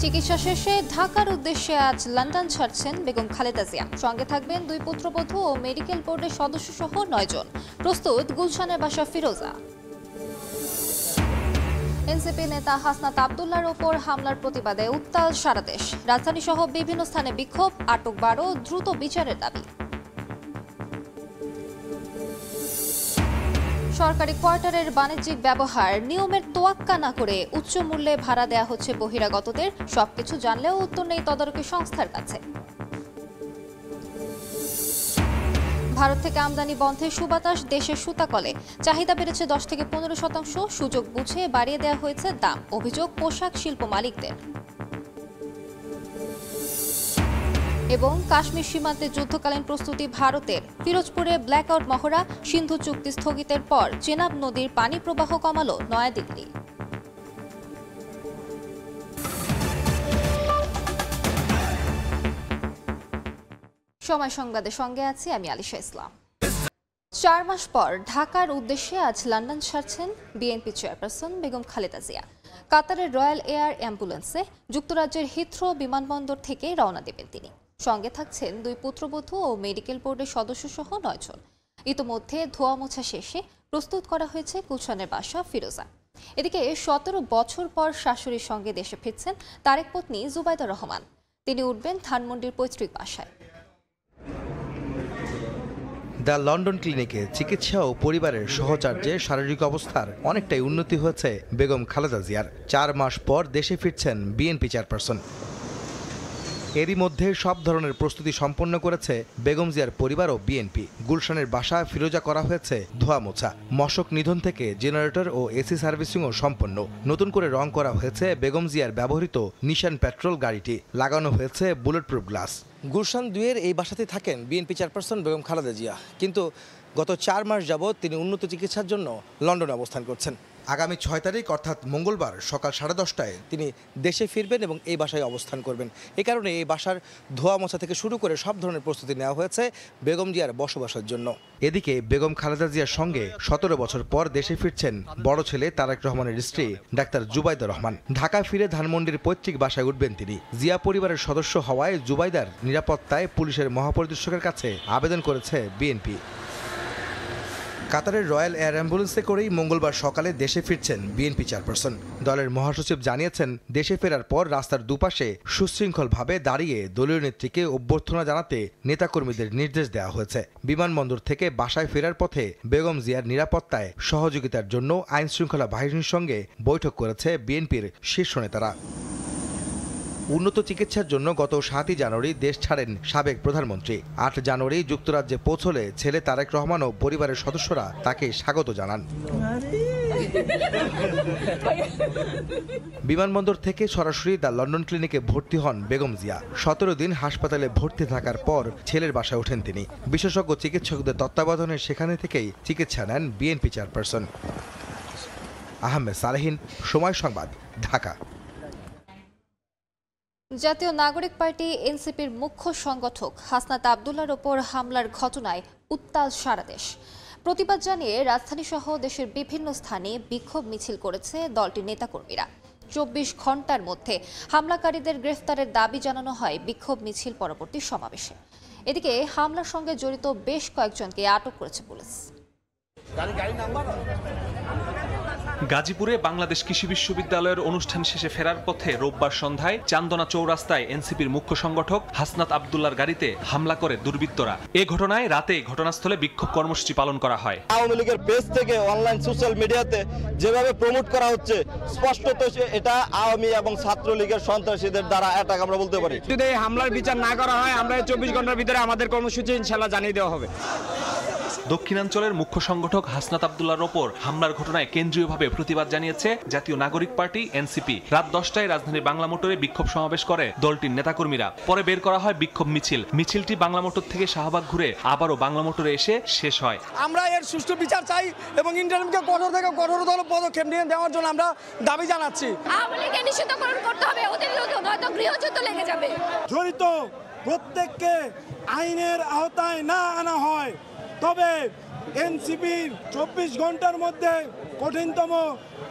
চিকিৎসা শেষে ঢাকার উদ্দেশ্যে আজ লন্ডন ছাড়ছেন বেগম খালেদা জিয়া। সঙ্গে থাকবেন দুই পুত্রবধূ ও মেডিকেল বোর্ডের সদস্য সহ 9 জন। প্রস্তুত গুলশানের বাসা ফিরোজা। এনসিপি নেতা হাসনাত আব্দুল্লাহর ওপর হামলার প্রতিবাদে উত্তাল সারা দেশ। রাজধানী সহ বিভিন্ন স্থানে বিক্ষোভ, আটক 12, দ্রুত বিচারের দাবি। সরকারি কোয়ার্টারের বাণিজ্যিক ব্যবহার নিয়মের তোয়াক্কা না করে উচ্চ মূল্যে ভাড়া দেয়া হচ্ছে বহিরাগতদের। সবকিছু জানলেও উত্তর নেই তদারকি সংস্থার কাছে। ভারত থেকে আমদানি বন্ধে সুবাতাস দেশের সুতাকলে। চাহিদা বেড়েছে 10 থেকে 15%। সুযোগ বুঝে বাড়িয়ে দেওয়া হয়েছে দাম। অভিযোগ পোশাক শিল্প মালিকদের। এবং কাশ্মীর সীমান্তে যুদ্ধকালীন প্রস্তুতি ভারতের। ফিরোজপুরে ব্ল্যাকআউট মহড়া। সিন্ধু চুক্তি স্থগিতের পর চেনাব নদীর পানি প্রবাহ কমালো নয়াদিল্লি। সময় সংবাদের সঙ্গে আছি আমি আলিশা ইসলাম। 4 মাস পর ঢাকার উদ্দেশ্যে আজ লন্ডন ছাড়ছেন বিএনপি চেয়ারপারসন বেগম খালেদা জিয়া। কাতারের রয়্যাল এয়ার অ্যাম্বুলেন্সে যুক্তরাজ্যের হিথ্রো বিমানবন্দর থেকে রওনা দেবেন তিনি। সঙ্গে থাকছেন দুই পুত্রবধূ ও মেডিকেল বোর্ডের সদস্য সহ 9 জন। ইতোমধ্যে ধোয়া মোছা শেষে প্রস্তুত করা হয়েছে গুলশানের বাসা ফিরোজা। এদিকে 17 বছর পর শাশুড়ির সঙ্গে দেশে ফিরছেন তারেক পত্নী জুবাইদা রহমান। তিনি উঠবেন ধানমন্ডির পৈতৃক বাসায়। দ্য লন্ডন ক্লিনিকে চিকিৎসা ও পরিবারের সহচার্যে শারীরিক অবস্থার অনেকটাই উন্নতি হয়েছে বেগম খালেদা জিয়ার। 4 মাস পর দেশে ফিরছেন বিএনপি চেয়ারপারসন। এরই মধ্যে সব ধরনের প্রস্তুতি সম্পন্ন করেছে বেগম জিয়ার পরিবার ও বিএনপি। গুলশানের বাসা ফিরোজা করা হয়েছে ধোয়া মোছা। মশক নিধন থেকে জেনারেটর ও এসি সার্ভিসিংও সম্পন্ন। নতুন করে রং করা হয়েছে বেগম জিয়ার ব্যবহৃত নিশান পেট্রোল গাড়িটি। লাগানো হয়েছে বুলেট প্রুফ গ্লাস। গুলশান 2-এর এই বাসাতে থাকেন বিএনপি চেয়ারপারসন বেগম খালেদা জিয়া। কিন্তু গত 4 মাস যাবৎ তিনি উন্নত চিকিৎসার জন্য লন্ডনে অবস্থান করছেন। আগামী 6 তারিখ অর্থাৎ মঙ্গলবার সকাল 10:30টায় তিনি দেশে ফিরবেন এবং এই বাসায় অবস্থান করবেন। এই কারণে এই বাসার ধোয়া মোছা থেকে শুরু করে সব ধরনের প্রস্তুতি নেওয়া হয়েছে বেগম জিয়ার বসবাসের জন্য। এদিকে বেগম খালেদা জিয়ার সঙ্গে 17 বছর পর দেশে ফিরছেন বড় ছেলে তারেক রহমানের স্ত্রী ডাক্তার জুবাইদা রহমান। ঢাকা ফিরে ধানমন্ডির পৈতৃক বাসায় উঠবেন তিনি। জিয়া পরিবারের সদস্য হওয়ায় জুবাইদার নিরাপত্তায় পুলিশের মহাপরিদর্শকের কাছে আবেদন করেছে বিএনপি। কাতারের রয়্যাল এয়ার অ্যাম্বুলেন্সে করেই মঙ্গলবার সকালে দেশে ফিরছেন বিএনপি চেয়ারপারসন। দলের মহাসচিব জানিয়েছেন, দেশে ফেরার পর রাস্তার দুপাশে সুশৃঙ্খলভাবে দাঁড়িয়ে দলীয় নেত্রীকে অভ্যর্থনা জানাতে নেতাকর্মীদের নির্দেশ দেওয়া হয়েছে। বিমানবন্দর থেকে বাসায় ফেরার পথে বেগম জিয়ার নিরাপত্তায় সহযোগিতার জন্য আইনশৃঙ্খলা বাহিনীর সঙ্গে বৈঠক করেছে বিএনপির শীর্ষ নেতারা। উন্নত চিকিৎসার জন্য গত 7 জানুয়ারি দেশ ছাড়েন সাবেক প্রধানমন্ত্রী। 8 জানুয়ারি যুক্তরাজ্যে পৌঁছলে ছেলে তারেক রহমান ও পরিবারের সদস্যরা তাকে স্বাগত জানান। বিমানবন্দর থেকে সরাসরি দ্য লন্ডন ক্লিনিকে ভর্তি হন বেগম জিয়া। 17 দিন হাসপাতালে ভর্তি থাকার পর ছেলের বাসায় ওঠেন তিনি। বিশেষজ্ঞ চিকিৎসকদের তত্ত্বাবধানে সেখানে থেকেই চিকিৎসা নেন বিএনপি চেয়ারপারসন। আহমেদ সালেহিন, সময় সংবাদ, ঢাকা। জাতীয় নাগরিক পার্টি এনসিপির মুখ্য সংগঠক হাসনাত আব্দুল্লাহর ওপর হামলার ঘটনায় উত্তাল সারা দেশ। প্রতিবাদ জানিয়ে রাজধানী সহ দেশের বিভিন্ন স্থানে বিক্ষোভ মিছিল করেছে দলটির নেতাকর্মীরা। 24 ঘন্টার মধ্যে হামলাকারীদের গ্রেফতারের দাবি জানানো হয় বিক্ষোভ মিছিল পরবর্তী সমাবেশে। এদিকে হামলার সঙ্গে জড়িত বেশ কয়েকজনকে আটক করেছে পুলিশ। গাজীপুরে বাংলাদেশ কৃষি বিশ্ববিদ্যালয়ের অনুষ্ঠান শেষে ফেরার পথে রোববার সন্ধ্যায় চান্দনা চৌরাস্তায় এনসিপির মুখ্য সংগঠক হাসনাত আব্দুল্লাহর গাড়িতে হামলা করে দুর্বৃত্তরা। এ ঘটনায় রাতে ঘটনাস্থলে বিক্ষোভ কর্মসূচি পালন করা হয়। আওয়ামী লীগের পেজ থেকে অনলাইন সোশ্যাল মিডিয়াতে যেভাবে প্রমোট করা হচ্ছে, স্পষ্টত এটা আওয়ামী এবং ছাত্রলীগের সন্ত্রাসীদের দ্বারা অ্যাটাক আমরা বলতে পারি। যদি এই হামলার বিচার না করা হয়, আমরা 24 ঘন্টার ভিতরে আমাদের কর্মসূচি ইনশাআল্লাহ জানিয়ে দেওয়া হবে। দক্ষিণাঞ্চলের মুখ্য সংগঠক হাসনাত আব্দুল্লাহর ওপর হামলার ঘটনায় কেন্দ্রীয়ভাবে প্রতিবাদ জানিয়েছে জাতীয় নাগরিক পার্টি এনসিপি। রাত 10টায় রাজধানীর বাংলা মোটরে বিক্ষোভ সমাবেশ করে দলটির নেতাকর্মীরা। পরে বের করা হয় বিক্ষোভ মিছিল। মিছিলটি বাংলা মোটর থেকে শাহবাগ ঘুরে আবারও বাংলা মোটরে এসে শেষ হয়। আমরা এর সুষ্ঠু বিচার চাই এবং ইন্টারিমকে কঠোর থেকে কঠোরতর পদক্ষেপ নিয়ে দেওয়ার জন্য আমরা দাবি জানাচ্ছি। আওয়ামী লীগকে নিষিদ্ধকরণ করতে হবে, ওদের বিরুদ্ধে নয়তো গৃহযুদ্ধ লেগে যাবে। জড়িত প্রত্যেককে আইনের আওতায় না আনা হয়, তবে এনসিপির 24 ঘন্টার মধ্যে কঠিনতম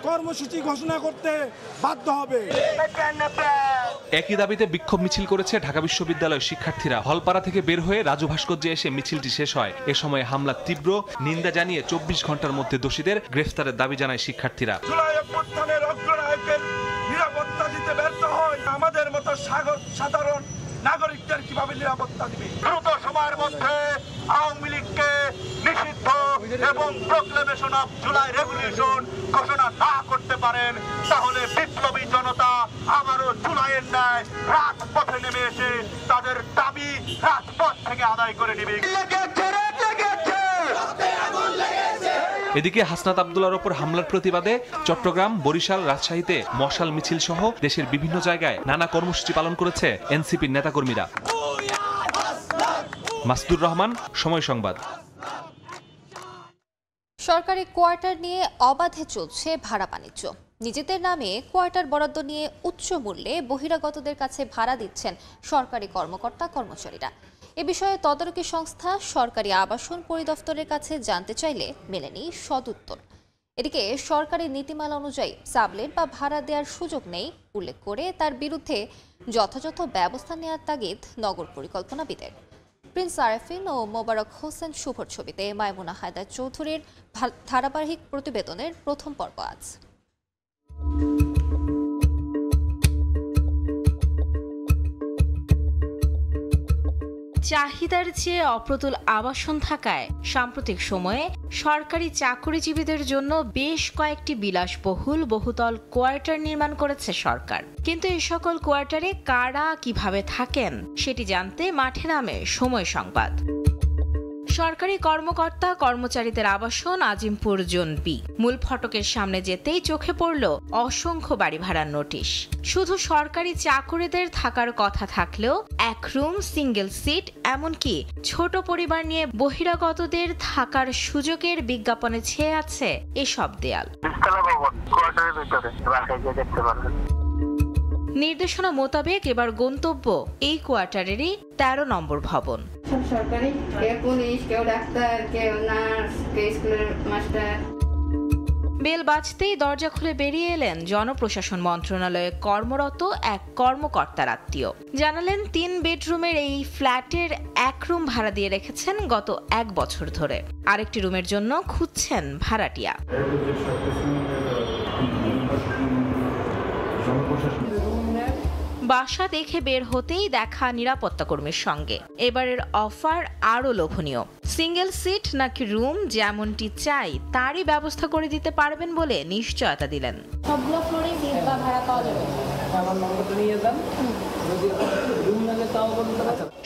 কর্মসূচি ঘোষণা করতে বাধ্য হবে। একই দাবিতে বিক্ষোভ মিছিল করেছে ঢাকা বিশ্ববিদ্যালয়ের শিক্ষার্থীরা। হলপাড়া থেকে বের হয়ে রাজু ভাস্কর্যে এসে মিছিলটি শেষ হয়। এ সময় হামলার তীব্র নিন্দা জানিয়ে 24 ঘন্টার মধ্যে দোষীদের গ্রেফতারের দাবি জানায় শিক্ষার্থীরা। নিরাপত্তা দিতে ব্যর্থ হয়, আমাদের মতো সাধারণ নাগরিকদের কিভাবে নিরাপত্তা দিবে? দ্রুত সময়ের মধ্যে আওয়ামী লীগকে নিষিদ্ধ এবং প্রক্লেমেশন অফ জুলাই রেভলিউশন ঘোষণা না করতে পারেন, তাহলে বিপ্লবী জনতা আবারও জুলাইয়ের ন্যায় রাজপথে নেমে এসে তাদের দাবি রাজপথ থেকে আদায় করে নেবে। এদিকে হাসনাত আব্দুল্লাহর ওপর হামলার প্রতিবাদে চট্টগ্রাম, বরিশাল, রাজশাহীতে মশাল মিছিল সহ দেশের বিভিন্ন জায়গায় নানা কর্মসূচি পালন করেছে এনসিপির নেতাকর্মীরা। মাসুদুর রহমান, সময় সংবাদ। সরকারি কোয়ার্টার নিয়ে অবাধে চলছে ভাড়া বাণিজ্য। নিজেদের নামে কোয়ার্টার বরাদ্দ নিয়ে উচ্চ মূল্যে বহিরাগতদের কাছে ভাড়া দিচ্ছেন সরকারি কর্মকর্তা কর্মচারীরা। এ বিষয়ে তদারকি সংস্থা সরকারি আবাসন পরিদপ্তরের কাছে জানতে চাইলে মেলেনি সদুত্তর। এদিকে সরকারি নীতিমালা অনুযায়ী সাবলেট বা ভাড়া দেওয়ার সুযোগ নেই উল্লেখ করে তার বিরুদ্ধে যথাযথ ব্যবস্থা নেওয়ার তাগিদ নগর পরিকল্পনাবিদের। প্রিন্স আরেফিন ও মোবারক হোসেন শুভর ছবিতে মাইমুনা হায়দার চৌধুরীর ধারাবাহিক প্রতিবেদনের প্রথম পর্ব আজ। চাহিদার চেয়ে অপ্রতুল আবাসন থাকায় সাম্প্রতিক সময়ে সরকারি চাকরিজীবীদের জন্য বেশ কয়েকটি বিলাসবহুল বহুতল কোয়ার্টার নির্মাণ করেছে সরকার। কিন্তু এই সকল কোয়ার্টারে কারা কিভাবে থাকেন সেটি জানতে মাঠে নামে সময় সংবাদ। সরকারি কর্মকর্তা কর্মচারীদের আবাসন আজিমপুর জোন বি। মূল ফটকের সামনে যেতেই চোখে পড়ল অসংখ্য বাড়ি ভাড়ার নোটিশ। শুধু সরকারি চাকুরিদের থাকার কথা থাকলেও এক রুম, সিঙ্গেল সিট, এমনকি ছোট পরিবার নিয়ে বহিরাগতদের থাকার সুযোগের বিজ্ঞাপনে ছেয়ে আছে এসব দেয়াল। নির্দেশনা মোতাবেক এবার গন্তব্য এই কোয়ার্টারেরই 13 নম্বর ভবন। সরকারি, কেউ পুলিশ, কেউ ডাক্তার, কেউ নার্স, কেউ স্কুলের মাস্টার। বেল বাজতেই দরজা খুলে বেরিয়ে এলেন জনপ্রশাসন মন্ত্রণালয়ে কর্মরত এক কর্মকর্তার আত্মীয়। জানালেন 3 বেডরুমের এই ফ্ল্যাটের এক রুম ভাড়া দিয়ে রেখেছেন গত 1 বছর ধরে। আরেকটি রুমের জন্য খুঁজছেন ভাড়াটিয়া। বাসা দেখে বের হতেই দেখা নিরাপত্তা কর্মীর সঙ্গে। এবারের অফার আরো লোভনীয়। সিঙ্গেল সিট নাকি রুম যেমনটি চাই তারই ব্যবস্থা করে দিতে পারবেন বলে নিশ্চয়তা দিলেন। সবগুলো ফ্লোরে সিট বা ভাড়া পাওয়া যাবে।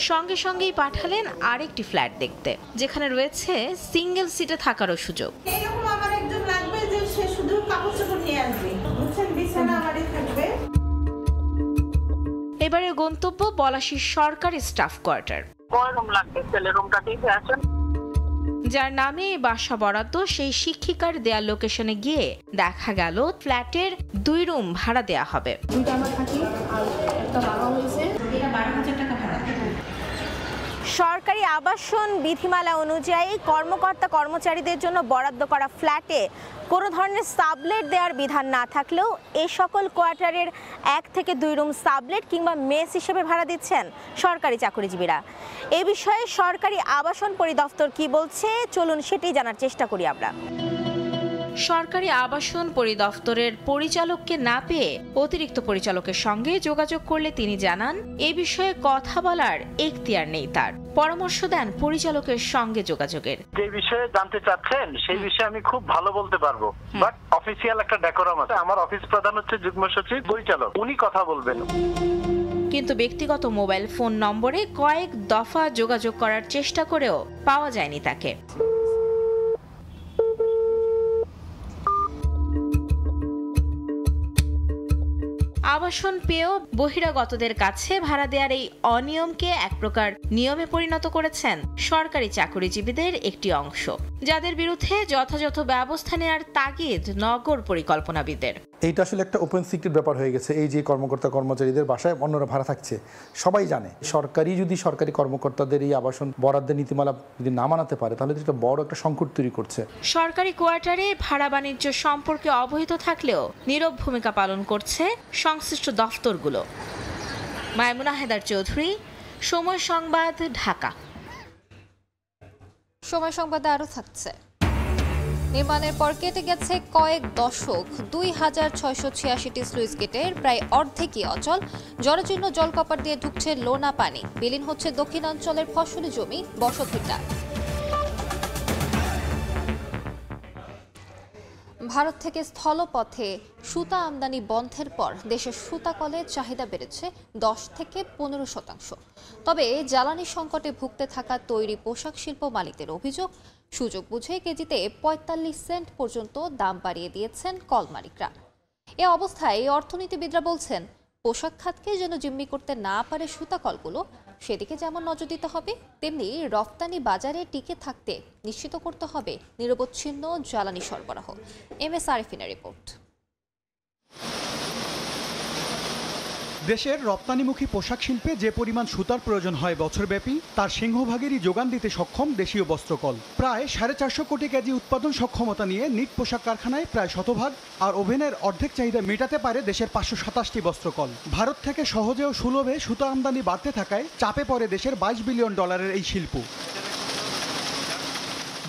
সঙ্গে সঙ্গেই পাঠালেন আরেকটি ফ্ল্যাট দেখতে, যেখানে রয়েছে সিঙ্গেল সিটে থাকারও সুযোগ। এরকম আমার একজন লাগবে যে সে শুধু কাপড় চোপড় নিয়ে আসবে, বুঝছেন, বিছানা আমারই থাকবে। এবারে গন্তব্য পলাশীর সরকারি স্টাফ কোয়ার্টার। যার নামে বাসা বরাদ্দ সেই শিক্ষিকার দেয়া লোকেশনে গিয়ে দেখা গেল ফ্ল্যাটের 2 রুম ভাড়া দেয়া হবে। সরকারি আবাসন বিধিমালা অনুযায়ী কর্মকর্তা কর্মচারীদের জন্য বরাদ্দ করা ফ্ল্যাটে কোনো ধরনের সাবলেট দেওয়ার বিধান না থাকলেও এই সকল কোয়ার্টারের 1 থেকে 2 রুম সাবলেট কিংবা মেস হিসেবে ভাড়া দিচ্ছেন সরকারি চাকরিজীবীরা। এ বিষয়ে সরকারি আবাসন পরিদপ্তর কি বলছে চলুন সেটি জানার চেষ্টা করি আমরা। সরকারি আবাসন পরিদপ্তরের পরিচালককে না পেয়ে অতিরিক্ত পরিচালকের সঙ্গে যোগাযোগ করলে তিনি জানান এ বিষয়ে কথা বলার এখতিয়ার নেই তার। পরামর্শ দেন পরিচালকের সঙ্গে যোগাযোগের। যে বিষয়ে জানতে চাচ্ছেন সেই বিষয়ে আমি খুব ভালো বলতে পারবো, বাট অফিসিয়াল একটা ডেকোরাম আছে। আমার অফিস প্রধান হচ্ছে যুগ্ম সচিব, পরিচালক, উনি কথা বলবেন। কিন্তু ব্যক্তিগত মোবাইল ফোন নম্বরে কয়েক দফা যোগাযোগ করার চেষ্টা করেও পাওয়া যায়নি তাকে। আবাসন পেয়েও বহিরাগতদের কাছে ভাড়া দেওয়ার এই অনিয়মকে এক প্রকার নিয়মে পরিণত করেছেন সরকারি চাকরিজীবীদের একটি অংশ, যাদের বিরুদ্ধে যথাযথ ব্যবস্থা নেওয়ার তাগিদ নগর পরিকল্পনাবিদের। এইটা আসলে একটা ওপেন সিক্রেট ব্যাপার হয়ে গেছে। এই যে কর্মকর্তা কর্মচারীদের বাসায় অন্যরা ভাড়া থাকছে সবাই জানে। সরকারি কর্মকর্তাদের এই আবাসন বরাদ্দের নীতিমালা যদি না মানাতে পারে তাহলে এটা বড় একটা সংকট তৈরি করছে। সরকারি কোয়ার্টারে ভাড়া বাণিজ্য সম্পর্কে অবহিত থাকলেও নীরব ভূমিকা পালন করছে সংশ্লিষ্ট দফতরগুলো। মাইমুনা হেদার চৌধুরী, সময় সংবাদ, ঢাকা। সময় সংবাদে আরও থাকছে। নির্মাণের পর কেটে গেছে কয়েক দশক, 2686টি স্লুইস গেটের প্রায় অর্ধেকই অচল। জরাজীর্ণ জলকপাট দিয়ে ঢুকছে লোনা পানি, বিলীন হচ্ছে দক্ষিণাঞ্চলের ফসলি জমি, বসতভিটা। ভারত থেকে স্থলপথে সুতা আমদানি বন্ধের পর দেশের সুতা কলের চাহিদা বেড়েছে 10 থেকে 15%। তবে জ্বালানি সংকটে ভুগতে থাকা তৈরি পোশাক শিল্প মালিকদের অভিযোগ, সুযোগ বুঝে কেজিতে 45 সেন্ট পর্যন্ত দাম বাড়িয়ে দিয়েছেন কল মালিকরা। এ অবস্থায় অর্থনীতিবিদরা বলছেন, পোশাক খাতকে যেন জিম্মি করতে না পারে সুতা কলগুলো, সেদিকে যেমন নজর দিতে হবে, তেমনি রফতানি বাজারে টিকে থাকতে নিশ্চিত করতে হবে নিরবচ্ছিন্ন জ্বালানি সরবরাহ। MS আরিফিনের রিপোর্ট। দেশের রপ্তানিমুখী পোশাক শিল্পে যে পরিমাণ সুতার প্রয়োজন হয় বছরব্যাপী, তার সিংহভাগেরই যোগান দিতে সক্ষম দেশীয় বস্ত্রকল। প্রায় 450 কোটি কেজি উৎপাদন সক্ষমতা নিয়ে নিট পোশাক কারখানায় প্রায় শতভাগ আর ওভেনের অর্ধেক চাহিদা মেটাতে পারে দেশের 527টি বস্ত্রকল। ভারত থেকে সহজে ও সুলভে সুতা আমদানি বাড়তে থাকায় চাপে পড়ে দেশের $22 বিলিয়ন এই শিল্প।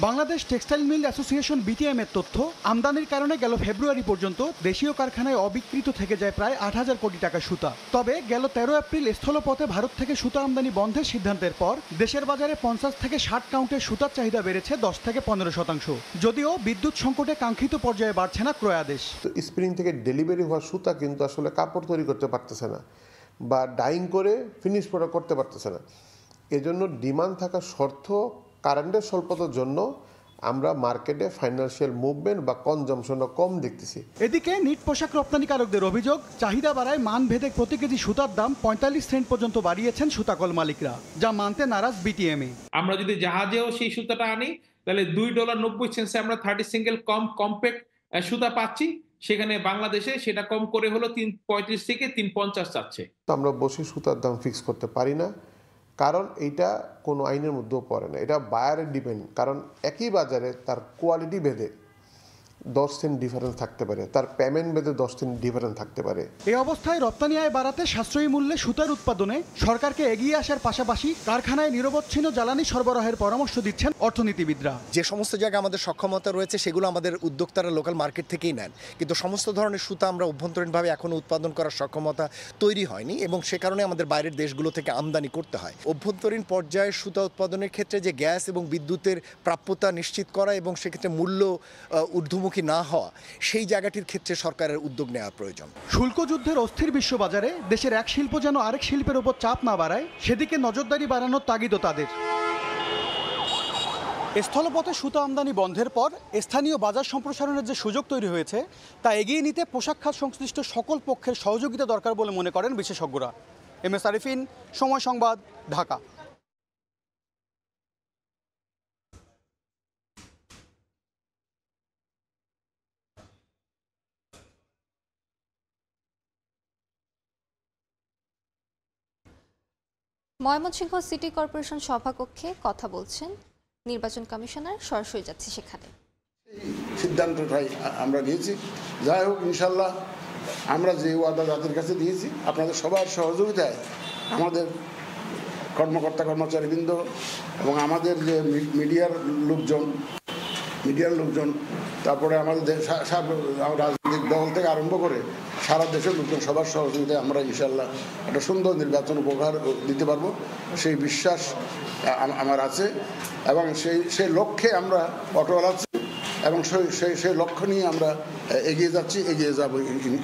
Bangladesh textile mill association BTM এর তথ্য, আমদানির কারণে গেল ফেব্রুয়ারি পর্যন্ত দেশীয় কারখানায় অবিকৃত থেকে যায় প্রায় 8000 কোটি টাকা সুতা। তবে গেল 13 এপ্রিল স্থলপথে ভারত থেকে সুতা আমদানি বন্ধের সিদ্ধান্তের পর দেশের বাজারে 50 থেকে 60 কাউন্টের সুতার চাহিদা বেড়েছে 10 থেকে 15%। যদিও বিদ্যুৎ সংকটে কাঙ্ক্ষিত পর্যায়ে বাড়ছে না ক্রয়াদেশ। স্প্রিং থেকে ডেলিভারি হওয়া সুতা কিন্তু আসলে কাপড় তৈরি করতে পারতেছে না বা ডাইং করে ফিনিশ প্রোডাক্ট করতে পারতেছে না। এজন্য ডিমান্ড থাকা শর্ত কারেন্টের স্বল্পতার জন্য আমরা মার্কেটে ফাইন্যান্সিয়াল মুভমেন্ট বা কনজামশনটা কম দেখতেছি। এদিকে নিট পোশাক রপ্তানিকারকদের অভিযোগ, চাহিদা বাড়ায় মান ভেদে প্রতি কেজি সুতার দাম 45 সেন্ট পর্যন্ত বাড়িয়েছেন সুতাকল মালিকরা, যা মানতে নারাজ BTM। আমরা যদি জাহাজেও সেই সুতাটা আনি তাহলে $2.90 আমরা 30 সিঙ্গেল কম্প্যাক্ট সুতা পাচ্ছি, সেখানে বাংলাদেশে সেটা কম করে হলো 3.35 থেকে 3.50 চাচ্ছে। আমরা বসে সুতার দাম ফিক্স করতে পারি না, কারণ এইটা কোনো আইনের মধ্যেও পড়ে না, এটা বায়ারের ডিপেন্ড। কারণ একই বাজারে তার কোয়ালিটি ভেদে 10 সেন্ট ডিফারেন্স থাকতে পারে, তার পেমেন্ট ভেদে 10 সেন্ট ডিফারেন্স থাকতে পারে। এই অবস্থায় রপ্তানি আয় বাড়াতে সাশ্রয়ী মূল্যে সুতার উৎপাদনে সরকারকে এগিয়ে আসার পাশাপাশি কারখানায় নিরবচ্ছিন্ন জ্বালানি সরবরাহের পরামর্শ দিচ্ছেন অর্থনীতিবিদরা। যে সমস্ত জায়গায় আমাদের সক্ষমতা রয়েছে সেগুলো আমাদের উদ্যোক্তারা লোকাল মার্কেট থেকেই নেন, কিন্তু সমস্ত ধরনের সুতা আমরা অভ্যন্তরীণভাবে এখনও উৎপাদন করার সক্ষমতা তৈরি হয়নি এবং সে কারণে আমাদের বাইরের দেশগুলো থেকে আমদানি করতে হয়। অভ্যন্তরীণ পর্যায়ে সুতা উৎপাদনের ক্ষেত্রে যে গ্যাস এবং বিদ্যুতের প্রাপ্যতা নিশ্চিত করা এবং সেক্ষেত্রে মূল্য ঊর্ধ্বমুখী না হওয়া, সেই জায়গাটির ক্ষেত্রে সরকারের উদ্যোগ নেওয়া প্রয়োজন। শুল্ক যুদ্ধের অস্থির বিশ্ববাজারে দেশের এক শিল্প যেন আরেক শিল্পের উপর চাপ না বাড়ায়, সেদিকে নজরদারি বাড়ানোর তাগিদও তাদের। স্থলপথে সুতা আমদানি বন্ধের পর স্থানীয় বাজার সম্প্রসারণের যে সুযোগ তৈরি হয়েছে তা এগিয়ে নিতে পোশাক খাত সংশ্লিষ্ট সকল পক্ষের সহযোগিতা দরকার বলে মনে করেন বিশেষজ্ঞরা। MS আরিফিন, সময় সংবাদ, ঢাকা। ময়মনসিংহ সিটি কর্পোরেশন সভাকক্ষে কথা বলছেন নির্বাচন কমিশনার, সরাসরি যাচ্ছে সেখানে। সিদ্ধান্তটাই আমরা নিয়েছি, যাই হোক ইনশাল্লাহ আমরা যে ওয়াদা যাদের কাছে দিয়েছি আপনাদের সবার সহযোগিতায় আমাদের কর্মকর্তা কর্মচারীবৃন্দ এবং আমাদের যে মিডিয়ার লোকজন, তারপরে আমাদের রাজনৈতিক দল থেকে আরম্ভ করে সারা দেশের লোকজন সবার সহযোগিতায় আমরা ইনশাল্লাহ একটা সুন্দর নির্বাচন উপহার দিতে পারবো, সেই বিশ্বাস আমার আছে এবং সেই লক্ষ্যে আমরা অটল আছি এবং সেই লক্ষ্য নিয়ে আমরা এগিয়ে যাব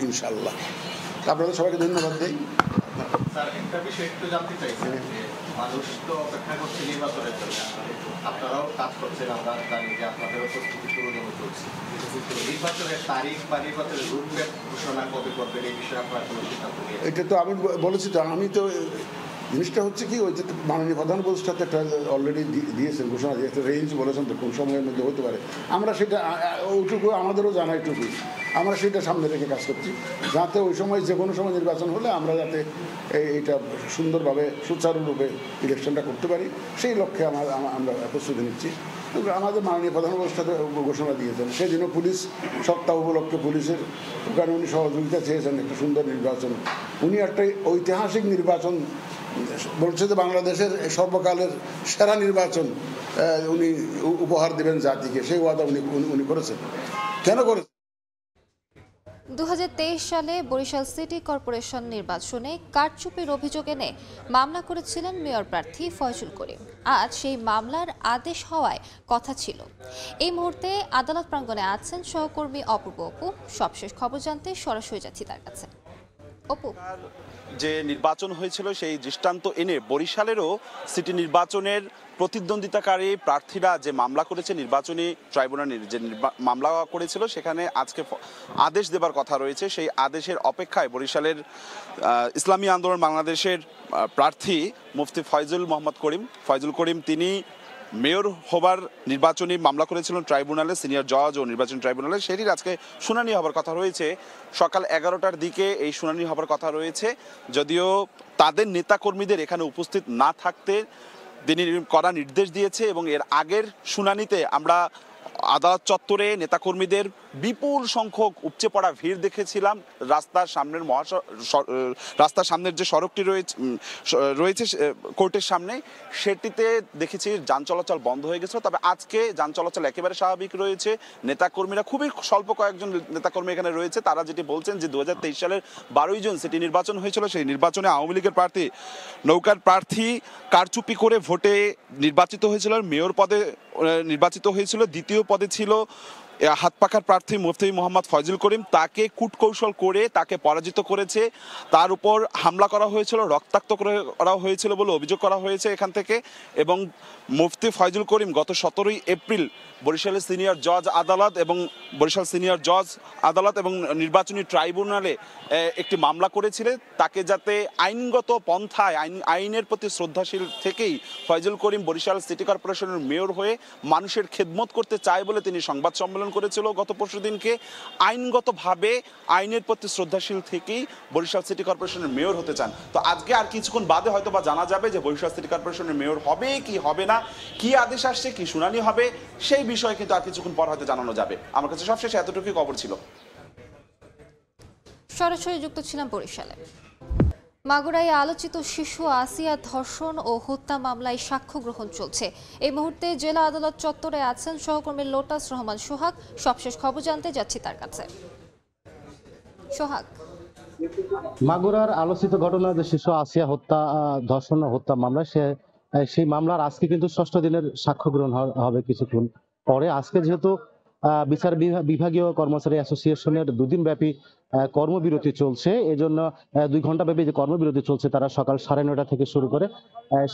ইনশাল্লাহ। আপনাদের সবাইকে ধন্যবাদ দিই। স্যার, একটা বিষয় একটু জানতে চাইছি, মানুষ তো অপেক্ষা করছে নির্বাচনের জন্য, আপনারাও কাজ করছেন, আমরা জানি যে আপনাদেরও প্রস্তুতি পুরোদমে চলছে। নির্বাচনের তারিখ বা নির্বাচনের রুটম্যাপ ঘোষণা কবে করবেন এই বিষয়ে আপনার কোনো সিদ্ধান্ত নেই? এটা তো আমি বলেছি, তো আমি তো জিনিসটা হচ্ছে কি, ওই যে মাননীয় প্রধান উপদেষ্টাতে একটা অলরেডি দিয়েছেন, ঘোষণা দিয়েছে, রেঞ্জ বলেছেন তো কোন সময়ের মধ্যে হতে পারে। আমরা সেটা ওইটুকু আমাদেরও জানা, এইটুকুই আমরা সেটা সামনে রেখে কাজ করছি, যাতে ওই সময় যে কোনো সময় নির্বাচন হলে আমরা যাতে এইটা সুন্দরভাবে সুচারুরূপে ইলেকশনটা করতে পারি, সেই লক্ষ্যে আমরা প্রস্তুতি নিচ্ছি। আমাদের মাননীয় প্রধান উপদেষ্টা ঘোষণা দিয়েছেন, সেদিনও পুলিশ সপ্তাহ উপলক্ষে পুলিশের ওখানে উনি সহযোগিতা চেয়েছেন একটা সুন্দর নির্বাচন। উনি একটা ঐতিহাসিক নির্বাচন বলছে যে বাংলাদেশের সর্বকালের সেরা নির্বাচন উনি উপহার দেবেন জাতিকে, সেই ওয়াদা উনি করেছেন। কেন করেছেন? 2023 সালে বরিশাল সিটি কর্পোরেশন নির্বাচনে কারচুপির অভিযোগ এনে মামলা করেছিলেন মেয়র প্রার্থী ফয়জুল করিম। আজ সেই মামলার আদেশ হওয়ায় কথা ছিল। এই মুহূর্তে আদালত প্রাঙ্গণে আছেন সহকর্মী অপূর্ব অপু। সবশেষ খবর জানতে সরাসরি যাচ্ছি তার কাছে। অপু, যে নির্বাচন হয়েছিল সেই দৃষ্টান্ত এনে বরিশালেরও সিটি নির্বাচনের প্রতিদ্বন্দ্বিতাকারী প্রার্থীরা যে মামলা করেছে নির্বাচনী ট্রাইব্যুনালের যে মামলা করেছিল সেখানে আজকে আদেশ দেবার কথা রয়েছে। সেই আদেশের অপেক্ষায় বরিশালের ইসলামী আন্দোলন বাংলাদেশের প্রার্থী মুফতি ফয়জুল করিম তিনি মেয়র হবার নির্বাচনী মামলা করেছিলেন ট্রাইব্যুনালে, সিনিয়র জজ ও নির্বাচন ট্রাইব্যুনালে। সেটির আজকে শুনানি হবার কথা রয়েছে। সকাল 11টার দিকে এই শুনানি হবার কথা রয়েছে। যদিও তাদের নেতাকর্মীদের এখানে উপস্থিত না থাকতে তিনি কড়া নির্দেশ দিয়েছে এবং এর আগের শুনানিতে আমরা আদালত চত্বরে নেতাকর্মীদের বিপুল সংখ্যক উপচে পড়া ভিড় দেখেছিলাম। রাস্তার সামনের যে সড়কটি রয়েছে কোর্টের সামনে, সেটিতে দেখেছি যান চলাচল বন্ধ হয়ে গেছিল। তবে আজকে যান চলাচল একেবারে স্বাভাবিক রয়েছে। নেতাকর্মীরা খুবই স্বল্প কয়েকজন নেতাকর্মী এখানে রয়েছে। তারা যেটি বলছেন যে 2023 সালের 12 জুন সিটি নির্বাচন হয়েছিল, সেই নির্বাচনে আওয়ামী লীগের প্রার্থী নৌকার প্রার্থী কারচুপি করে ভোটে নির্বাচিত হয়েছিল, মেয়র পদে নির্বাচিত হয়েছিল। দ্বিতীয় পদে ছিল হাত পাখার প্রার্থী মুফতি মোহাম্মদ ফয়জুল করিম। তাকে কূটকৌশল করে তাকে পরাজিত করেছে। তার উপর হামলা করা হয়েছিল, রক্তাক্ত করা হয়েছিল বলে অভিযোগ করা হয়েছে এখান থেকে। এবং মুফতি ফয়জুল করিম গত 17 এপ্রিল বরিশালের সিনিয়র জজ আদালত এবং নির্বাচনী ট্রাইব্যুনালে একটি মামলা করেছিলেন। তাকে যাতে আইনগত পন্থায় আইনের প্রতি শ্রদ্ধাশীল থেকেই ফয়জুল করিম বরিশাল সিটি কর্পোরেশনের মেয়র হয়ে মানুষের খেদমত করতে চায় বলে তিনি সংবাদ সম্মেলন করেছিল গত পরশুদিনকে। আইনগতভাবে আইনের প্রতি শ্রদ্ধাশীল থেকেই বরিশাল সিটি কর্পোরেশনের মেয়র হতে চান। তো আজকে আর কিছুক্ষণ বাদে হয়তো বা জানা যাবে যে বরিশাল সিটি কর্পোরেশনের মেয়র হবে কি হবে না, কি আদেশ আসছে, কি শুনানি হবে, সেই বিষয়ে কিন্তু আর কিছুক্ষণ পর হয়তো জানানো যাবে। আমার কাছে সবশেষে এতটুকুই খবর ছিল। সরাসরি যুক্ত ছিলাম বরিশালে। মাগুরায় আলোচিত শিশু আসিয়া ধর্ষণ ও হত্যা মামলায় সাক্ষ্য গ্রহণ চলছে। এই মুহূর্তে জেলা আদালত চত্বরে আছেন সহকর্মী লোটাস রহমান সোহাগ। সবশেষ খবর জানতে যাচ্ছি তার কাছে। সোহাগ, মাগুরার আলোচিত ঘটনা যে শিশু আসিয়া ধর্ষণ ও হত্যা মামলা, সেই মামলার আজকে কিন্তু 6ষ্ঠ দিনের সাক্ষ্য গ্রহণ হবে কিছুক্ষণ পরে। আজকে যেহেতু বিচার বিভাগীয় কর্মচারী অ্যাসোসিয়েশনের 2 দিন ব্যাপী কর্মবিরতি চলছে, এজন্য 2 ঘন্টা ব্যাপী যে কর্মবিরতি চলছে তারা সকাল 9:30 থেকে শুরু করে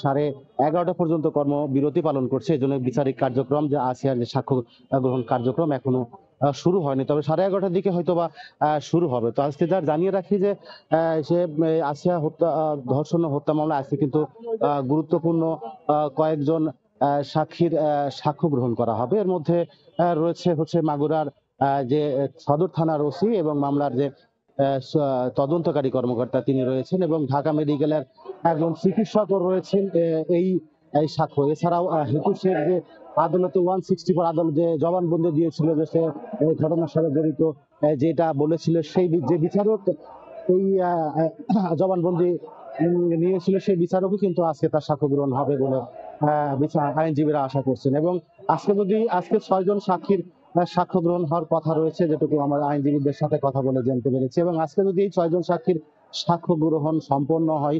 11:30 পর্যন্ত কর্মবিরতি পালন করছে। এজন্য বিচারিক কার্যক্রম যে আসিয়ার যে সাক্ষ্য গ্রহণ কার্যক্রম এখনো শুরু হয়নি, তবে 11:30টার দিকে হয়তো বা শুরু হবে। তো আজকে যার জানিয়ে রাখি যে সে আসিয়া ধর্ষণ ও হত্যা মামলা আজকে কিন্তু গুরুত্বপূর্ণ কয়েকজন সাক্ষীর সাক্ষ্য গ্রহণ করা হবে। এর মধ্যে রয়েছে মাগুরার যে সদর থানার ওসি এবং মামলার যে তদন্তকারী কর্মকর্তা তিনি রয়েছেন, এবং ঢাকা মেডিকেলের একজন চিকিৎসকও রয়েছেন এই সাক্ষ্য। এছাড়াও হেতুশের যে আদালতে 164 আদালত যে জবানবন্দি দিয়েছিল যে সে এই ঘটনার সাথে জড়িত, যেটা বলেছিল সেই যে বিচারক এই জবানবন্দি নিয়েছিল সেই বিচারকও কিন্তু আজকে তার সাক্ষ্য গ্রহণ হবে বলে আইনজীবীরা আশা করছেন। এবং আজকে 6 জন সাক্ষীর সাক্ষ্য গ্রহণ হওয়ার কথা রয়েছে, যেটুকু আমার আইনজীবীদের সাথে কথা বলে জানতে পেরেছি। এবং আজকে যদি এই 6 জন সাক্ষীর সাক্ষ্য গ্রহণ সম্পন্ন হয়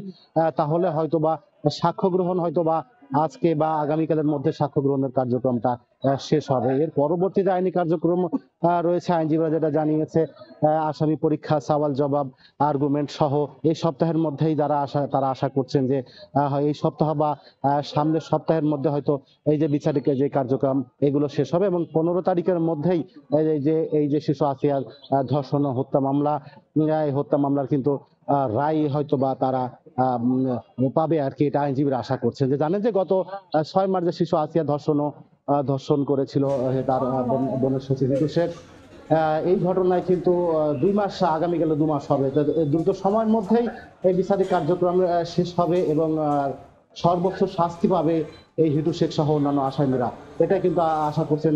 তাহলে হয়তোবা সাক্ষ্য গ্রহণ হয়তোবা আজকে বা আগামীকালের মধ্যে সাক্ষ্য গ্রহণের কার্যক্রমটা শেষ হবে। এর পরবর্তী যে আইনি কার্যক্রম রয়েছে আইনজীবীরা যেটা জানিয়েছে, আসামি পরীক্ষা, সওয়াল জবাব, আর্গুমেন্ট সহ এই সপ্তাহের মধ্যেই তারা আশা করছেন যে এই সপ্তাহ বা সামনের সপ্তাহের মধ্যে হয়তো এই যে বিচারিকের যে কার্যক্রম এগুলো শেষ হবে এবং 15 তারিখের মধ্যেই এই যে শিশু আসিয়ার ধর্ষণ ও হত্যা মামলা, এই হত্যা মামলার কিন্তু রায় হয়তো বা তারা পাবে আর কি, এটা আইনজীবীরা আশা করছেন। যে জানেন যে গত 6 মার্চ যে শিশু আসিয়া ধর্ষণ করেছিল তার বোনের সচিব শেখ, এই ঘটনায় কিন্তু 2 মাস, আগামীকালে 2 মাস হবে। দ্রুত সময়ের মধ্যেই এই বিচারিক কার্যক্রম শেষ হবে এবং সর্বোচ্চ শাস্তি পাবে এই হিটু শেখ সহ অন্যান্য আসামিরা। এটা কিন্তু আশা করছেন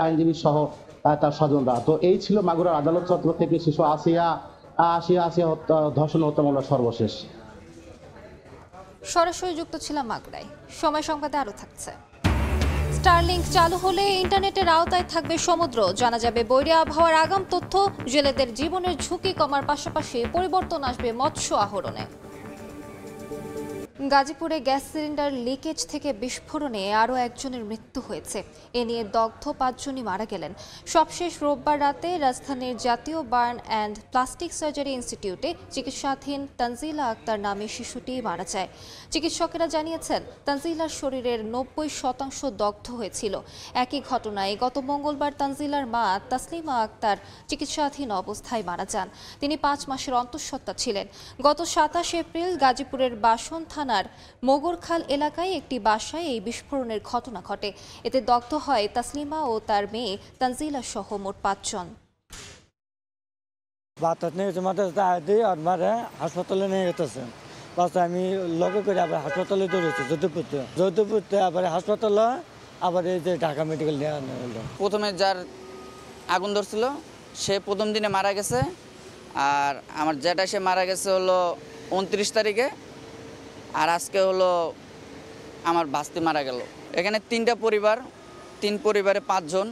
আইনজীবী সহ তার স্বজনরা। তো এই ছিল মাগুরার আদালত চত্বর থেকে শিশু আসিয়া ধর্ষণ হত্যা মামলার সর্বশেষ। সরাসরি যুক্ত ছিলাম মাগুরায়। সময় সংবাদে আরো থাকছে। স্টারলিংক চালু হলে ইন্টারনেটের আওতায় থাকবে সমুদ্র। জানা যাবে বৈরী আবহাওয়ার আগাম তথ্য। জেলেদের জীবনের ঝুঁকি কমার পাশাপাশি পরিবর্তন আসবে মৎস্য আহরণে। গাজীপুরে গ্যাস সিলিন্ডার লিকেজ থেকে বিস্ফোরণে আরও একজনের মৃত্যু হয়েছে। এ নিয়ে দগ্ধ 5 জনই মারা গেলেন। সবশেষ রোববার রাতে রাজধানীর জাতীয় বার্ন অ্যান্ড প্লাস্টিক সার্জারি ইনস্টিটিউটে চিকিৎসাধীন তানজিলা আক্তার নামে শিশুটি মারা যায়। চিকিৎসকেরা জানিয়েছেন তানজিলার শরীরের 90% দগ্ধ হয়েছিল। একই ঘটনায় গত মঙ্গলবার তানজিলার মা তাসলিমা আক্তার চিকিৎসাধীন অবস্থায় মারা যান। তিনি 5 মাসের অন্তঃসত্ত্বা ছিলেন। গত 27 এপ্রিল গাজীপুরের বাসন থানার মোগরখাল এলাকায় একটি বাসায় এই বিস্ফোরণের ঘটনা ঘটে। এতে দগ্ধ হয় তাসলিমা ও তার মেয়ে তানজিলা সহ মোট 5 জন। হাসপাতালে নিয়ে গেছে। আমি লগে করে আবার হাসপাতালে দৌড়েছি যদুপুরতে আবার হাসপাতালে আবার এই যে ঢাকা মেডিকেল নিয়ে আনা হলো। প্রথমে যার আগুন ধরছিল সে প্রথম দিনে মারা গেছে। আর আমার যেটা সে মারা গেছে হলো 29 তারিখে। আর আজকে হলো আমার ভাস্তি মারা গেল। এখানে 3টা পরিবার, 3 পরিবারে 5 জন।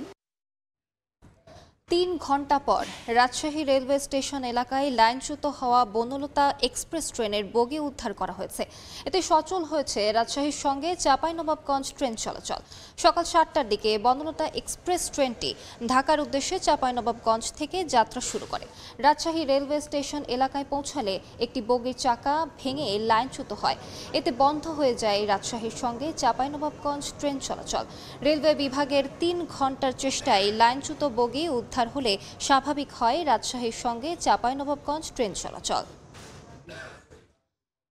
3 ঘন্টা পর রাজশাহী রেলওয়ে স্টেশন এলাকায় লাইনচ্যুত হওয়া বনলতা এক্সপ্রেস ট্রেনের বগি উদ্ধার করা হয়েছে। এতে সচল হয়েছে রাজশাহীর সঙ্গে চাঁপাইনবাবগঞ্জ ট্রেন চলাচল। সকাল 7টার দিকে বনলতা এক্সপ্রেস ট্রেনটি ঢাকার উদ্দেশ্যে চাঁপাইনবাবগঞ্জ থেকে যাত্রা শুরু করে। রাজশাহী রেলওয়ে স্টেশন এলাকায় পৌঁছালে একটি বগির চাকা ভেঙে লাইনচ্যুত হয়। এতে বন্ধ হয়ে যায় রাজশাহীর সঙ্গে চাঁপাইনবাবগঞ্জ ট্রেন চলাচল। রেলওয়ে বিভাগের 3 ঘন্টার চেষ্টায় লাইনচ্যুত বগি উদ্ধার হলে স্বাভাবিক হয় রাজশাহীর সঙ্গে চাঁপাইনবাবগঞ্জ ট্রেন চলাচল।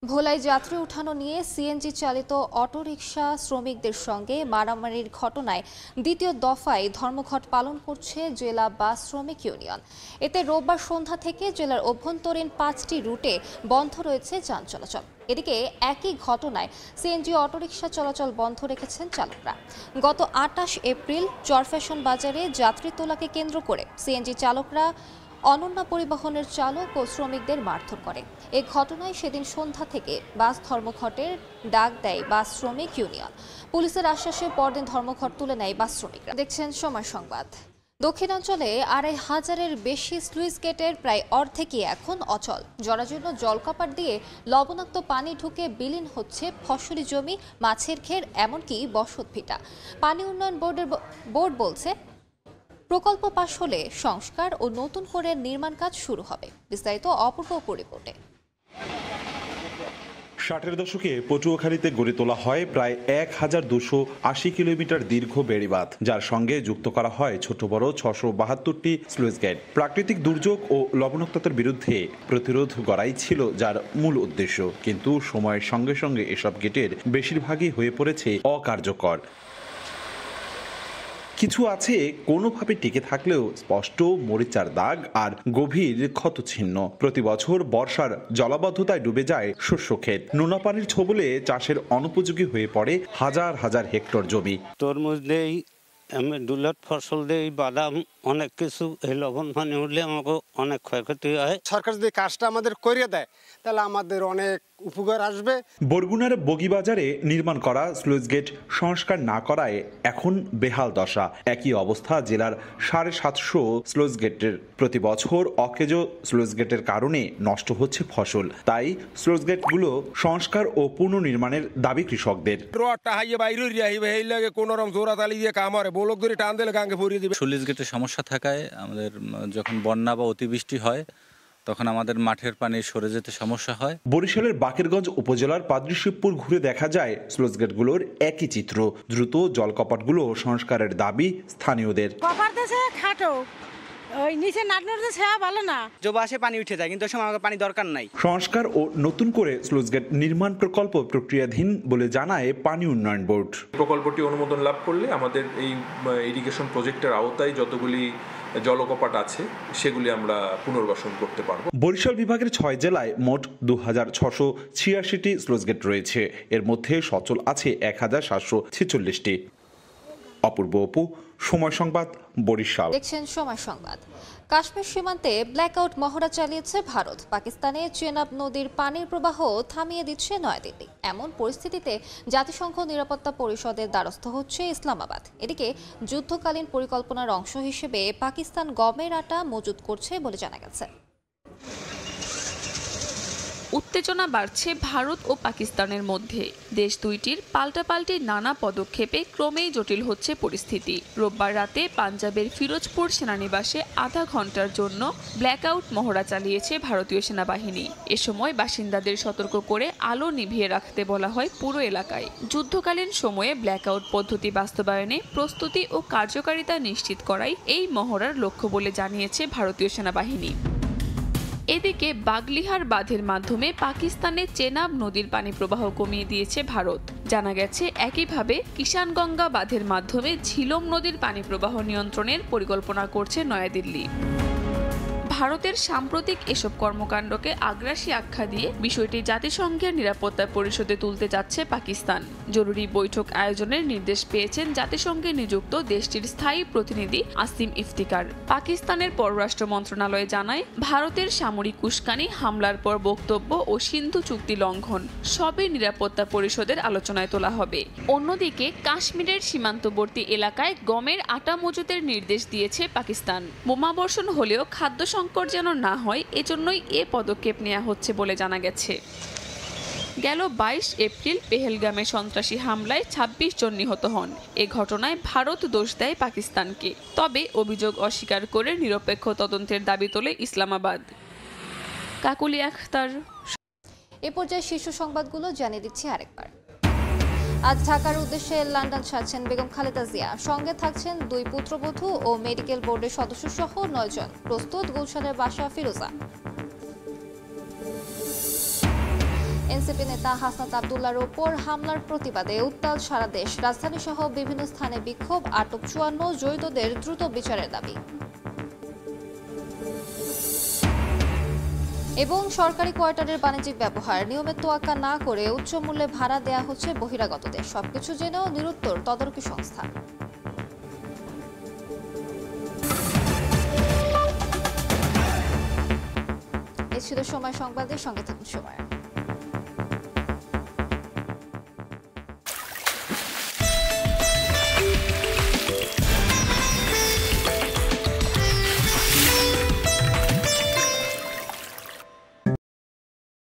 ভোলায় যাত্রী উঠানো নিয়ে সিএনজি চালিত অটোরিকশা শ্রমিকদের সঙ্গে মারামারির ঘটনায় দ্বিতীয় দফায় ধর্মঘট পালন করছে জেলা বাস শ্রমিক ইউনিয়ন। এতে রোববার সন্ধ্যা থেকে জেলার অভ্যন্তরীণ 5টি রুটে বন্ধ রয়েছে যান চলাচল। এদিকে একই ঘটনায় সিএনজি অটোরিকশা চলাচল বন্ধ রেখেছেন চালকরা। গত 28 এপ্রিল চরফ্যাশন বাজারে যাত্রী তোলাকে কেন্দ্র করে সিএনজি চালকরা অনন্যা পরিবহনের চালক ও শ্রমিকদের মারধর করে। এ ঘটনায় সেদিন সন্ধ্যা থেকে বাস ধর্মঘটের ডাক দেয় বাস শ্রমিক ইউনিয়ন। পুলিশের আশ্বাসে পরদিন ধর্মঘট তুলে নেয় বাস শ্রমিকরা। দেখছেন সময় সংবাদ। দক্ষিণাঞ্চলে 2,500-এর বেশি স্লুইস গেটের প্রায় অর্ধেকই এখন অচল। জরাজীর্ণ জলকাপাট দিয়ে লবণাক্ত পানি ঢুকে বিলীন হচ্ছে ফসলি জমি, মাছের ঘের, এমনকি বসতভিটা। পানি উন্নয়ন বোর্ড বলছে প্রকল্প পাশ হলে সংস্কার ও নতুন করে নির্মাণ কাজ শুরু হবে। বিস্তারিত অপূর্ব রিপোর্টে। 60-এর দশকে পটুয়াখালীতে গড়ে তোলা হয় প্রায় 1280 কিলোমিটার দীর্ঘ বেড়িবাঁধ, যার সঙ্গে যুক্ত করা হয় ছোট বড় 672টি স্লুইস গেট। প্রাকৃতিক দুর্যোগ ও লবণাক্ততার বিরুদ্ধে প্রতিরোধ গড়াই ছিল যার মূল উদ্দেশ্য। কিন্তু সময়ের সঙ্গে সঙ্গে এসব গেটের বেশিরভাগই হয়ে পড়েছে অকার্যকর। কিছু আছে কোনোভাবে টিকে থাকলেও স্পষ্ট মরিচার দাগ আর গভীর ক্ষতচিহ্ন। প্রতি বছর বর্ষার জলাবদ্ধতায় ডুবে যায় শস্য ক্ষেত। নোনা পানির ছোবলে চাষের অনুপযোগী হয়ে পড়ে হাজার হাজার হেক্টর জমি। তরমুজ দেই, ডুলার ফসল দেই, বাদাম, অনেক কিছু। এই লবণ পানি উঠলে আমাকে অনেক ক্ষয়ক্ষতি হয়। সরকার যদি কাজটা আমাদের করে দেয় তাহলে আমাদের অনেক উপকার আসবে। বরগুনার বগিবাজারে নির্মাণ করা স্লুইস গেট সংস্কার না করায় এখন বেহাল দশা। একই অবস্থা জেলার 750 স্লুইস গেটের। প্রতি বছর অকেজো স্লুইস গেটের কারণে নষ্ট হচ্ছে ফসল। তাই স্লুইস গেটগুলো সংস্কার ও পুনর্নির্মাণের দাবি কৃষকদের। স্লুইস গেটের সমস্যা থাকায় আমাদের যখন বন্যা বা অতিবৃষ্টি হয় তখন আমাদের মাঠের পানি সরে যেতে সমস্যা হয়। বরিশালের বাকেরগঞ্জ উপজেলার পাদ্রিশিবপুর ঘুরে দেখা যায় স্লুইস গেটগুলোর একই চিত্র। দ্রুত জলকপাটগুলো সংস্কারের দাবি স্থানীয়দের। পানি উঠে যায়, কিন্তু পানি দরকার নাই। সংস্কার ও নতুন করে স্লুইস গেট নির্মাণ প্রকল্প প্রক্রিয়াধীন বলে জানায় পানি উন্নয়ন বোর্ড। প্রকল্পটি অনুমোদন লাভ করলে আমাদের এই ইরিগেশন প্রজেক্টের আওতায় যতগুলি জলকপাট আছে সেগুলি আমরা পুনর্বাসন করতে পারবো। বরিশাল বিভাগের ৬ জেলায় মোট ২,৬৮৬টি স্লুইস গেট রয়েছে। এর মধ্যে সচল আছে ১,৭৪৬টি। অপূর্ব অপু, সময় সংবাদ, বরিশাল। দেখছেন সময় সংবাদ। কাশ্মীর সীমান্তে ব্ল্যাকআউট মহড়া চালিয়েছে ভারত। পাকিস্তানে চেনাব নদীর পানির প্রবাহ থামিয়ে দিচ্ছে নয়াদিল্লি। এমন পরিস্থিতিতে জাতিসংঘ নিরাপত্তা পরিষদের দ্বারস্থ হচ্ছে ইসলামাবাদ। এদিকে যুদ্ধকালীন পরিকল্পনার অংশ হিসেবে পাকিস্তান গমের আটা মজুত করছে বলে জানা গেছে। উত্তেজনা বাড়ছে ভারত ও পাকিস্তানের মধ্যে। দেশ দুইটির পাল্টাপাল্টি নানা পদক্ষেপে ক্রমেই জটিল হচ্ছে পরিস্থিতি। রোববার রাতে পাঞ্জাবের ফিরোজপুর সেনানিবাসে আধা ঘন্টার জন্য ব্ল্যাকআউট মহড়া চালিয়েছে ভারতীয় সেনাবাহিনী। এ সময় বাসিন্দাদের সতর্ক করে আলো নিভিয়ে রাখতে বলা হয় পুরো এলাকায়। যুদ্ধকালীন সময়ে ব্ল্যাকআউট পদ্ধতি বাস্তবায়নে প্রস্তুতি ও কার্যকারিতা নিশ্চিত করাই এই মহড়ার লক্ষ্য বলে জানিয়েছে ভারতীয় সেনাবাহিনী। এদিকে বাগলিহার বাঁধের মাধ্যমে পাকিস্তানে চেনাব নদীর পানি প্রবাহ কমিয়ে দিয়েছে ভারত। জানা গেছে একইভাবে কিষানগঙ্গা বাঁধের মাধ্যমে ঝিলম নদীর পানি প্রবাহ নিয়ন্ত্রণের পরিকল্পনা করছে নয়াদিল্লি। ভারতের সাম্প্রতিক এসব কর্মকাণ্ডকে আগ্রাসী আখ্যা দিয়ে বিষয়টি জাতিসংঘের নিরাপত্তা পরিষদে তুলতে যাচ্ছে পাকিস্তান। জরুরি বৈঠক আয়োজনের নির্দেশ পেয়েছেন জাতিসংঘে নিযুক্ত দেশটির স্থায়ী প্রতিনিধি আসিম ইফতিকার। পাকিস্তানের পররাষ্ট্র মন্ত্রণালয় জানায়, ভারতের সামরিক উস্কানি, হামলার পর বক্তব্য ও সিন্ধু চুক্তি লঙ্ঘন সবই নিরাপত্তা পরিষদের আলোচনায় তোলা হবে। অন্যদিকে কাশ্মীরের সীমান্তবর্তী এলাকায় গমের আটা মজুতের নির্দেশ দিয়েছে পাকিস্তান। বোমাবর্ষণ হলেও খাদ্য সংকট যেন না হয়, এজন্যই এ পদক্ষেপ নেওয়া হচ্ছে বলে জানা গেছে। গেল ২২ এপ্রিল পেহেলগামে সন্ত্রাসী হামলায় ২৬ জন নিহত হন। এ ঘটনায় ভারত দোষ দেয় পাকিস্তানকে। তবে অভিযোগ অস্বীকার করে নিরপেক্ষ তদন্তের দাবি তোলে ইসলামাবাদ। কাকুলি আখতার। এ পর্যায়ে শীর্ষ সংবাদগুলো জানিয়ে দিচ্ছি আরেকবার। আজ ঢাকার উদ্দেশ্যে লন্ডন ছাড়ছেন বেগম খালেদা জিয়া। সঙ্গে থাকছেন 2 পুত্রবধূ ও মেডিকেল বোর্ডের সদস্য সহ 9 জন। প্রস্তুত গুলশানের বাসা ফিরোজা। এনসিপি নেতা হাসনাত আব্দুল্লাহর ওপর হামলার প্রতিবাদে উত্তাল সারা দেশ। রাজধানী সহ বিভিন্ন স্থানে বিক্ষোভ, আটক 54, জড়িতদের দ্রুত বিচারের দাবি। এবং সরকারি কোয়ার্টারের বাণিজ্যিক ব্যবহার নিয়মের তোয়াক্কা না করে উচ্চ মূল্যে ভাড়া দেয়া হচ্ছে বহিরাগতদের। সবকিছু জেনেও নিরুত্তর তদারকি সংস্থা। এ ছিল সময় সংবাদের সঙ্গে থাকুন সময়।